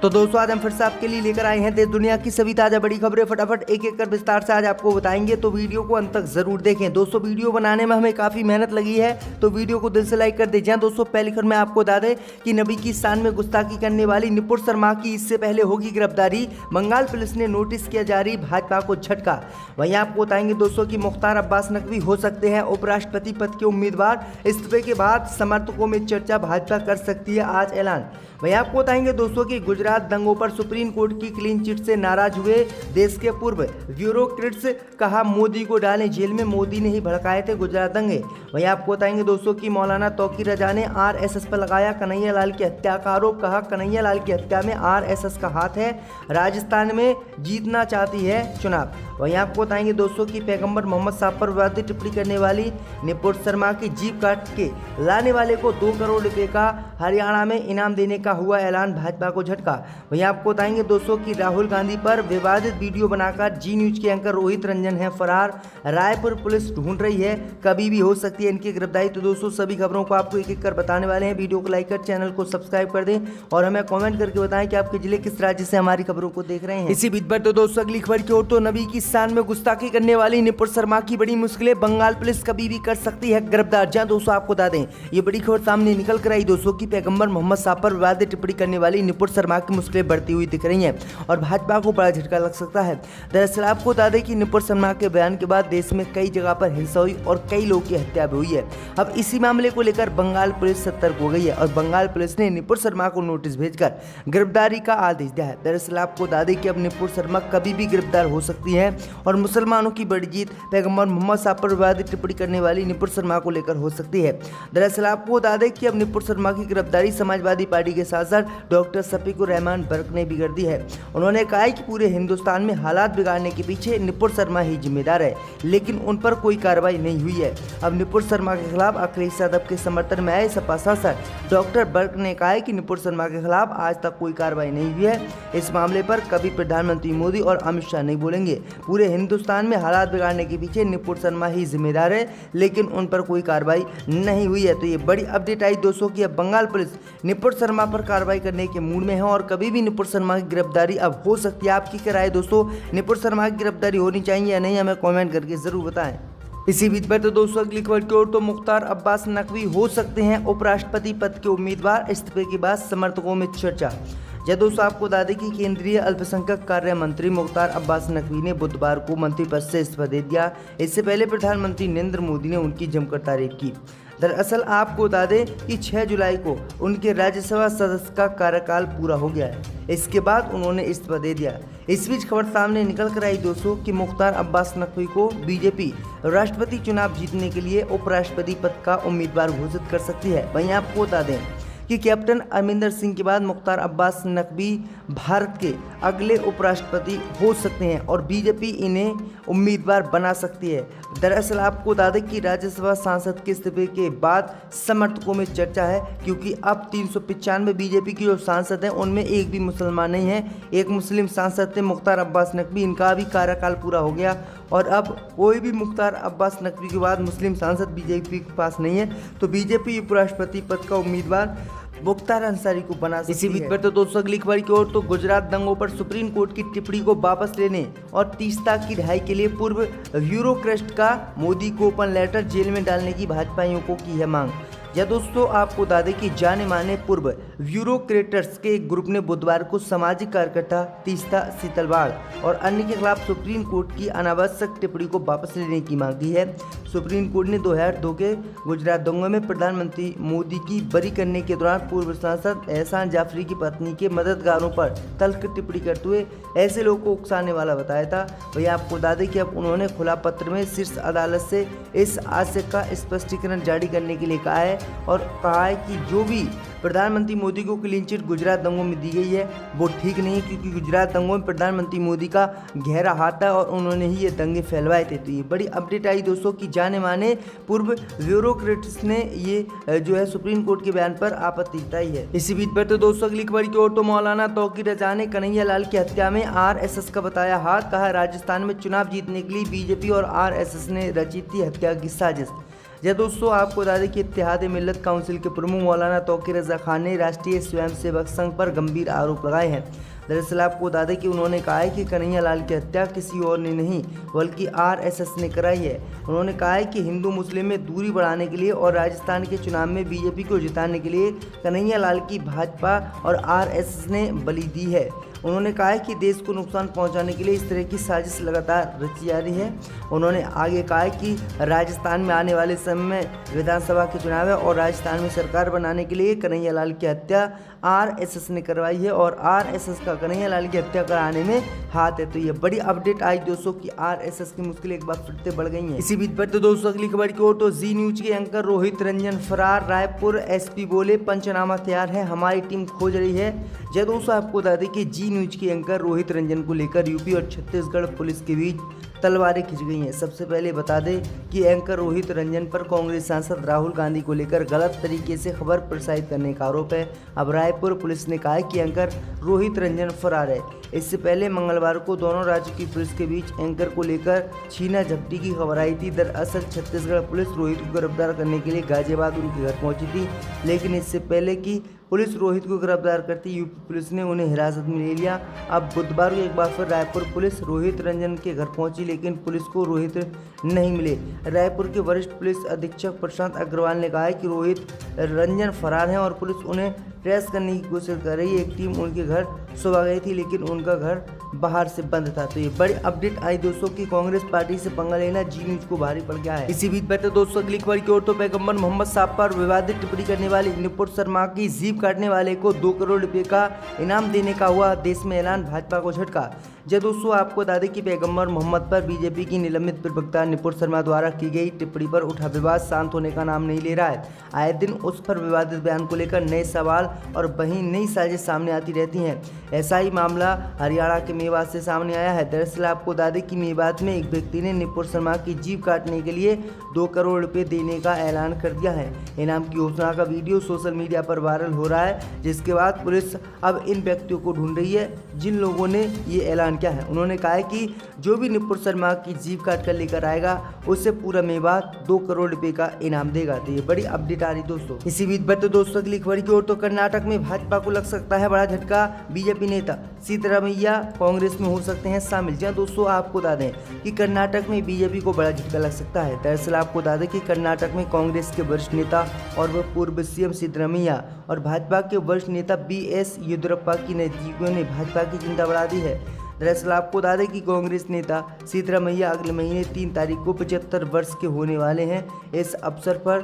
तो दोस्तों आज हम फिर से आपके लिए लेकर आए हैं देश दुनिया की सभी ताजा बड़ी खबरें। फटाफट एक एक कर विस्तार से आज आपको बताएंगे, तो वीडियो को अंत तक जरूर देखें। दोस्तों वीडियो बनाने में हमें काफी मेहनत लगी है, तो वीडियो को दिल से लाइक कर दीजिए। दोस्तों पहली खबर में आपको बता दें कि नबी की शान में गुस्ताखी करने वाली नुपुर शर्मा की इससे पहले होगी गिरफ्तारी, बंगाल पुलिस ने नोटिस किया जारी, भाजपा को झटका। वहीं आपको बताएंगे दोस्तों की मुख्तार अब्बास नकवी हो सकते हैं उपराष्ट्रपति पद के उम्मीदवार, इस्तीफे के बाद समर्थकों में चर्चा, भाजपा कर सकती है आज ऐलान। वहीं आपको बताएंगे दोस्तों की गुजरात दंगों पर सुप्रीम कोर्ट की क्लीन चिट से नाराज हुए देश के पूर्व ब्यूरोक्रेट्स, कहा मोदी को डालें जेल में, मोदी ने ही भड़काए थे गुजरात दंगे। वहीं आपको बताएंगे दोस्तों की मौलाना तौकीर रजा ने आरएसएस पर लगाया कन्हैया लाल की हत्या का आरोप, कहा कन्हैया लाल की हत्या में आरएसएस का हाथ है, राजस्थान में जीतना चाहती है चुनाव। वहीं आपको बताएंगे दोस्तों की पैगंबर मोहम्मद साहब पर विवादित टिप्पणी करने वाली नुपुर शर्मा की जीप काट के लाने वाले को 2 करोड़ रुपए का हरियाणा में इनाम देने का हुआ ऐलान, भाजपा को झटका। वहीं आपको बताएंगे दोस्तों की राहुल गांधी पर विवादित वीडियो बनाकर जी न्यूज के एंकर रोहित रंजन है फरार, रायपुर पुलिस ढूंढ रही है, कभी भी हो सकती है इनकी गिरफ्तारी। तो दोस्तों सभी खबरों को आपको एक एक कर बताने वाले हैं, वीडियो को लाइक कर चैनल को सब्सक्राइब कर दें और हमें कॉमेंट करके बताएं कि आपके जिले किस राज्य से हमारी खबरों को देख रहे हैं। इसी बीच पर तो दोस्तों अगली खबर की ओर, तो नबी की शान में गुस्ताखी करने वाली नुपुर शर्मा की बड़ी मुश्किलें, बंगाल पुलिस कभी भी कर सकती है गिरफ्तार। जहां दोस्तों आपको बता दें ये बड़ी खबर सामने निकल कर आई दोस्तों की पैगंबर मोहम्मद साहब पर विवादित टिप्पणी करने वाली नुपुर शर्मा की मुश्किलें बढ़ती हुई दिख रही हैं और भाजपा को बड़ा झटका लग सकता है। दरअसल आपको बता दें कि नुपुर शर्मा के बयान के बाद देश में कई जगह पर हिंसा हुई और कई लोगों की हत्या भी हुई है। अब इसी मामले को लेकर बंगाल पुलिस सतर्क हो गई है और बंगाल पुलिस ने नुपुर शर्मा को नोटिस भेजकर गिरफ्तारी का आदेश दिया है। दरअसल आपको बता दें कि अब नुपुर शर्मा कभी भी गिरफ्तार हो सकती है और मुसलमानों की बड़ी जीत पैगंबर मोहम्मद साहब पर विवादित टिप्पणी करने वाली नुपुर शर्मा को लेकर हो सकती है। दरअसल आपको बता दें कि अब नुपुर शर्मा की गिरफ्तारी समाजवादी पार्टी के साथ साथ डॉक्टर शफीकुर रहमान बर्क ने भी कर दी है। उन्होंने कहा है कि पूरे हिंदुस्तान में हालात बिगाड़ने के पीछे नुपुर शर्मा ही जिम्मेदार है, लेकिन उन पर कोई कार्रवाई नहीं हुई है। अब नुपुर शर्मा के खिलाफ अखिलेश यादव के समर्थन में आए सपा सांसद डॉक्टर बर्क ने कहा है कि नुपुर शर्मा के खिलाफ आज तक कोई कार्रवाई नहीं हुई है। इस मामले पर कभी प्रधानमंत्री मोदी और अमित शाह नहीं बोलेंगे। पूरे हिंदुस्तान में हालात बिगाड़ने के पीछे नुपुर शर्मा ही जिम्मेदार है, लेकिन उन पर कोई कार्रवाई नहीं हुई है। तो ये बड़ी अपडेट आई दोस्तों की अब बंगाल पुलिस नुपुर शर्मा पर कार्रवाई करने के मूड में है और कभी भी नुपुर शर्मा की गिरफ्तारी अब हो सकती है। आपकी क्या राय है दोस्तों, नुपुर शर्मा की गिरफ्तारी होनी चाहिए या नहीं, हमें कमेंट करके जरूर बताएं। इसी बीच पर तो दोस्तों अगली खबर की ओर, तो मुख्तार अब्बास नकवी हो सकते हैं उपराष्ट्रपति पद के उम्मीदवार, इस्तीफे के बाद समर्थकों में चर्चा। जब दोस्तों आपको बता दें कि केंद्रीय अल्पसंख्यक कार्य मंत्री मुख्तार अब्बास नकवी ने बुधवार को मंत्री पद से इस्तीफा दे दिया। इससे पहले प्रधानमंत्री नरेंद्र मोदी ने उनकी जमकर तारीफ की। दरअसल आपको बता दें कि 6 जुलाई को उनके राज्यसभा सदस्य का कार्यकाल पूरा हो गया है, इसके बाद उन्होंने इस्तीफा दे दिया। इस बीच खबर सामने निकल कर आई दोस्तों कि मुख्तार अब्बास नकवी को बीजेपी राष्ट्रपति चुनाव जीतने के लिए उपराष्ट्रपति पद का उम्मीदवार घोषित कर सकती है। वहीं आपको बता दें कि कैप्टन अमरिंदर सिंह के बाद मुख्तार अब्बास नकवी भारत के अगले उपराष्ट्रपति हो सकते हैं और बीजेपी इन्हें उम्मीदवार बना सकती है। दरअसल आपको बता दें कि राज्यसभा सांसद के इस्तीफे के बाद समर्थकों में चर्चा है, क्योंकि अब 395 बीजेपी के जो सांसद हैं उनमें एक भी मुसलमान नहीं है। एक मुस्लिम सांसद थे मुख्तार अब्बास नकवी, इनका भी कार्यकाल पूरा हो गया और अब कोई भी मुख्तार अब्बास नकवी के बाद मुस्लिम सांसद बीजेपी के पास नहीं है, तो बीजेपी उपराष्ट्रपति पद का उम्मीदवार मुख्तार अंसारी को बना सकती है। इसी बीच पर तो दोस्तों अगली खबर की ओर, तो गुजरात दंगों पर सुप्रीम कोर्ट की टिप्पणी को वापस लेने और तीस्ता की रिहाई के लिए पूर्व ब्यूरोक्रेट का मोदी को ओपन लेटर, जेल में डालने की भाजपाइयों को की है मांग। या दोस्तों आपको बता दें कि जाने माने पूर्व ब्यूरोक्रेट्स के एक ग्रुप ने बुधवार को सामाजिक कार्यकर्ता तीस्ता सीतलवाड़ और अन्य के खिलाफ सुप्रीम कोर्ट की अनावश्यक टिप्पणी को वापस लेने की मांग की है। सुप्रीम कोर्ट ने 2002 के गुजरात दंगों में प्रधानमंत्री मोदी की बरी करने के दौरान पूर्व सांसद एहसान जाफरी की पत्नी के मददगारों पर तल्ख टिप्पणी करते हुए ऐसे लोगों को उकसाने वाला बताया था। वही आपको बता दें कि अब उन्होंने खुला पत्र में शीर्ष अदालत से इस आशय का स्पष्टीकरण जारी करने के लिए कहा है और कहा है कि जो भी प्रधानमंत्री मोदी को क्लीन चिट गुजरात दंगों में दी गई है वो ठीक नहीं है, क्योंकि गुजरात दंगों में प्रधानमंत्री मोदी का गहरा हाथ है और उन्होंने ही ये दंगे फैलवाए थे। तो ये बड़ी अपडेट आई दोस्तों कि जाने माने पूर्व ब्यूरोक्रेट्स ने ये जो है सुप्रीम कोर्ट के बयान पर आपत्ति जताई है। इसी बीच पर तो दोस्तों अगली खबर की ओर, तो मौलाना तौकीर रजा ने कन्हैया लाल की हत्या में आरएसएस का बताया हाथ, कहा राजस्थान में चुनाव जीतने के लिए बीजेपी और आरएसएस ने रची थी हत्या की साजिश। जय दोस्तों, आपको बता दें कि इत्तेहाद मिल्लत काउंसिल के प्रमुख मौलाना तौकीर रज़ा खान ने राष्ट्रीय स्वयंसेवक संघ पर गंभीर आरोप लगाए हैं। दरअसल आपको बता दें कि उन्होंने कहा है कि कन्हैया लाल की हत्या किसी और ने नहीं बल्कि आरएसएस ने कराई है। उन्होंने कहा है कि हिंदू मुस्लिम में दूरी बढ़ाने के लिए और राजस्थान के चुनाव में बीजेपी को जिताने के लिए कन्हैया लाल की भाजपा और आरएसएस ने बलि दी है। उन्होंने कहा है कि देश को नुकसान पहुंचाने के लिए इस तरह की साजिश लगातार रची जा रही है। उन्होंने आगे कहा है कि राजस्थान में आने वाले समय में विधानसभा के चुनाव है और राजस्थान में सरकार बनाने के लिए कन्हैया लाल की हत्या आरएसएस ने करवाई है और आरएसएस का कन्हैया लाल की हत्या कराने में हाथ है। तो ये बड़ी अपडेट आई दोस्तों कि आरएसएस की मुश्किलें एक बार फिर से बढ़ गई हैं। इसी बीच पर तो दोस्तों अगली खबर की ओर तो जी न्यूज के एंकर रोहित रंजन फरार, रायपुर एसपी बोले पंचनामा तैयार है, हमारी टीम खोज रही है। जय दोस्तों, आपको बता दें कि जी न्यूज के एंकर रोहित रंजन को लेकर यूपी और छत्तीसगढ़ पुलिस के बीच तलवारें खिंच गई हैं। सबसे पहले बता दें कि एंकर रोहित रंजन पर कांग्रेस सांसद राहुल गांधी को लेकर गलत तरीके से खबर प्रसारित करने का आरोप है। अब रायपुर पुलिस ने कहा है कि एंकर रोहित रंजन फरार है। इससे पहले मंगलवार को दोनों राज्यों की पुलिस के बीच एंकर को लेकर छीना झपटी की खबर आई थी। दरअसल छत्तीसगढ़ पुलिस रोहित को गिरफ्तार करने के लिए गाजियाबाद उनके घर पहुंची थी, लेकिन इससे पहले कि पुलिस रोहित को गिरफ्तार करती यूपी पुलिस ने उन्हें हिरासत में ले लिया। अब बुधवार को एक बार फिर रायपुर पुलिस रोहित रंजन के घर पहुंची, लेकिन पुलिस को रोहित नहीं मिले। रायपुर के वरिष्ठ पुलिस अधीक्षक प्रशांत अग्रवाल ने कहा है कि रोहित रंजन फरार हैं और पुलिस उन्हें ट्रेस करने की कोशिश कर रही है। एक टीम उनके घर सुबह गई थी, लेकिन उनका घर बाहर से बंद था। तो ये बड़ी अपडेट आई दोस्तों कि कांग्रेस पार्टी से पंगा लेना जी न्यूज को भारी पड़ गया है। इसी बीच बैठे दोस्तों अगली खबर की ओर तो पैगंबर मोहम्मद साहब पर विवादित टिप्पणी करने वाले निपुण शर्मा की जीभ काटने वाले को 2 करोड़ रुपए का इनाम देने का हुआ देश में ऐलान, भाजपा को झटका। जय दोस्तों, आपको बता दें कि पैगंबर मोहम्मद पर बीजेपी की निलंबित प्रवक्ता निपुण शर्मा द्वारा की गई टिप्पणी पर उठा विवाद शांत होने का नाम नहीं ले रहा है। आए दिन उस पर विवादित बयान को लेकर नए सवाल और वहीं नई साजिश सामने आती रहती हैं। ऐसा ही मामला हरियाणा के मेवात से सामने आया है। दरअसल आपको बता दें कि मेवात में एक व्यक्ति ने निपुण शर्मा की जीभ काटने के लिए 2 करोड़ रुपए देने का ऐलान कर दिया है। इनाम की घोषणा का वीडियो सोशल मीडिया पर वायरल हो रहा है, जिसके बाद पुलिस अब इन व्यक्तियों को ढूंढ रही है जिन लोगों ने ये ऐलान किया है। उन्होंने कहा है कि जो भी निपुण शर्मा की जीभ काट कर लेकर आएगा उससे पूरा मेवात 2 करोड़ रुपए का इनाम देगा। तो ये बड़ी अपडेट आ रही दोस्तों। इसी बीच बढ़ते दोस्तों अगली खबर की ओर तो कर्नाटक में भाजपा को लग सकता है बड़ा झटका, बीजेपी नेता सिद्धरामैया कांग्रेस में हो सकते हैं शामिल। जहाँ दोस्तों आपको बता दें कि कर्नाटक में बीजेपी को बड़ा झटका लग सकता है। दरअसल आपको बता दें कि कर्नाटक में कांग्रेस के वरिष्ठ नेता और वह पूर्व सीएम सिद्धरामैया और भाजपा के वरिष्ठ नेता बीएस येदियुरप्पा की नजदीकियों ने भाजपा की चिंता बढ़ा दी है। दरअसल आपको बता दें कि कांग्रेस नेता सिद्धरामैया अगले महीने 3 तारीख को 75 वर्ष के होने वाले हैं। इस अवसर पर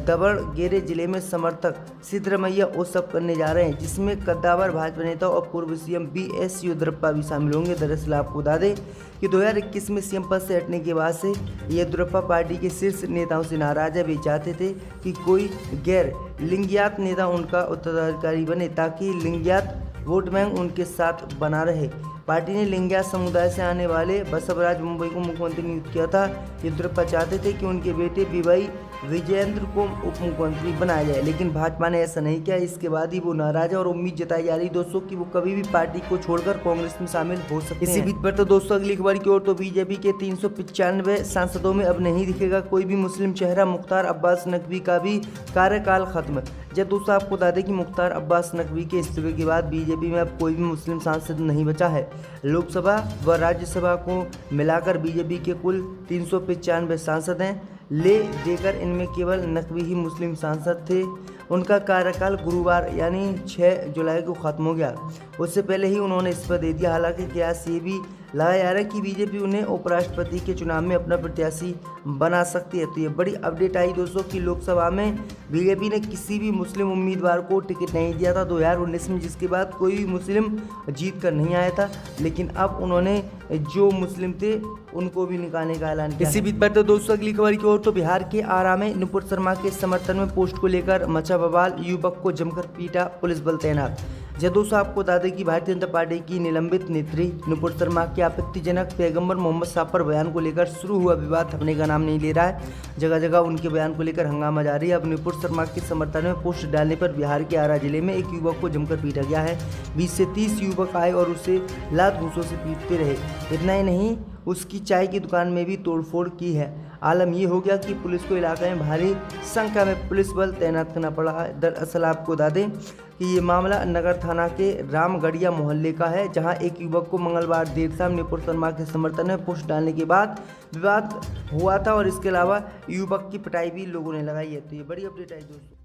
दावणगेरे जिले में समर्थक सिद्धरामैया उत्सव करने जा रहे हैं, जिसमें कद्दावर भाजपा नेता और पूर्व सीएम बीएस येदियुरप्पा भी शामिल होंगे। दरअसल आपको बता दें कि 2021 में सीएम पद से हटने के बाद से येदियुरप्पा पार्टी के शीर्ष नेताओं से नाराज है। वे चाहते थे कि कोई गैर लिंगायत नेता उनका उत्तराधिकारी बने ताकि लिंगायत वोट बैंक उनके साथ बना रहे। पार्टी ने लिंगायत समुदाय से आने वाले बसवराज मुंबई को मुख्यमंत्री नियुक्त किया था। येदियुरप्पा चाहते थे कि उनके बेटे बीवाई विजयेंद्र को उप मुख्यमंत्री बनाया जाए, लेकिन भाजपा ने ऐसा नहीं किया। इसके बाद ही वो नाराज है और उम्मीद जताई जा रही दोस्तों कि वो कभी भी पार्टी को छोड़कर कांग्रेस में शामिल हो सकते हैं। इसी बीच पर तो दोस्तों अगली खबर की ओर तो बीजेपी के 395 सांसदों में अब नहीं दिखेगा कोई भी मुस्लिम चेहरा, मुख्तार अब्बास नकवी का भी कार्यकाल खत्म। जब दोस्तों आपको बता दें कि मुख्तार अब्बास नकवी के इस्तीफे के बाद बीजेपी में अब कोई भी मुस्लिम सांसद नहीं बचा है। लोकसभा व राज्यसभा को मिलाकर बीजेपी के कुल 395 सांसद हैं, ले देकर इनमें केवल नकवी ही मुस्लिम सांसद थे। उनका कार्यकाल गुरुवार यानी 6 जुलाई को खत्म हो गया। उससे पहले ही उन्होंने इस्तीफा दे दिया। हालांकि कयास ये भी लगाया जा रहा है कि बीजेपी उन्हें उपराष्ट्रपति के चुनाव में अपना प्रत्याशी बना सकती है। तो ये बड़ी अपडेट आई दोस्तों कि लोकसभा में बीजेपी ने किसी भी मुस्लिम उम्मीदवार को टिकट नहीं दिया था 2019 में, जिसके बाद कोई भी मुस्लिम जीत कर नहीं आया था, लेकिन अब उन्होंने जो मुस्लिम थे उनको भी निकालने का ऐलान किया। इसी बीच पर तो दोस्तों अगली खबर की ओर तो बिहार के आरा में नुपुर शर्मा के समर्थन में पोस्ट को लेकर मचा बवाल, युवक को जमकर पीटा, पुलिस बल तैनात। जब दोस्तों आपको बता दें कि भारतीय जनता पार्टी की निलंबित नेत्री नुपुर शर्मा के आपत्तिजनक पैगंबर मोहम्मद साहब पर बयान को लेकर शुरू हुआ विवाद थमने का नाम नहीं ले रहा है। जगह जगह उनके बयान को लेकर हंगामा जारी है। अब नुपुर शर्मा के समर्थन में पोस्ट डालने पर बिहार के आरा जिले में एक युवक को जमकर पीटा गया है। 20 से 30 युवक आए और उसे लात घूंसों से पीटते रहे। इतना ही नहीं, उसकी चाय की दुकान में भी तोड़फोड़ की है। आलम ये हो गया कि पुलिस को इलाके में भारी संख्या में पुलिस बल तैनात करना पड़ा है। दरअसल आपको बता दें कि ये मामला नगर थाना के रामगढ़िया मोहल्ले का है, जहां एक युवक को मंगलवार देर शाम नुपुर शर्मा के समर्थन में पोस्ट डालने के बाद विवाद हुआ था और इसके अलावा युवक की पिटाई भी लोगों ने लगाई है। तो ये बड़ी अपडेट आई दोस्तों।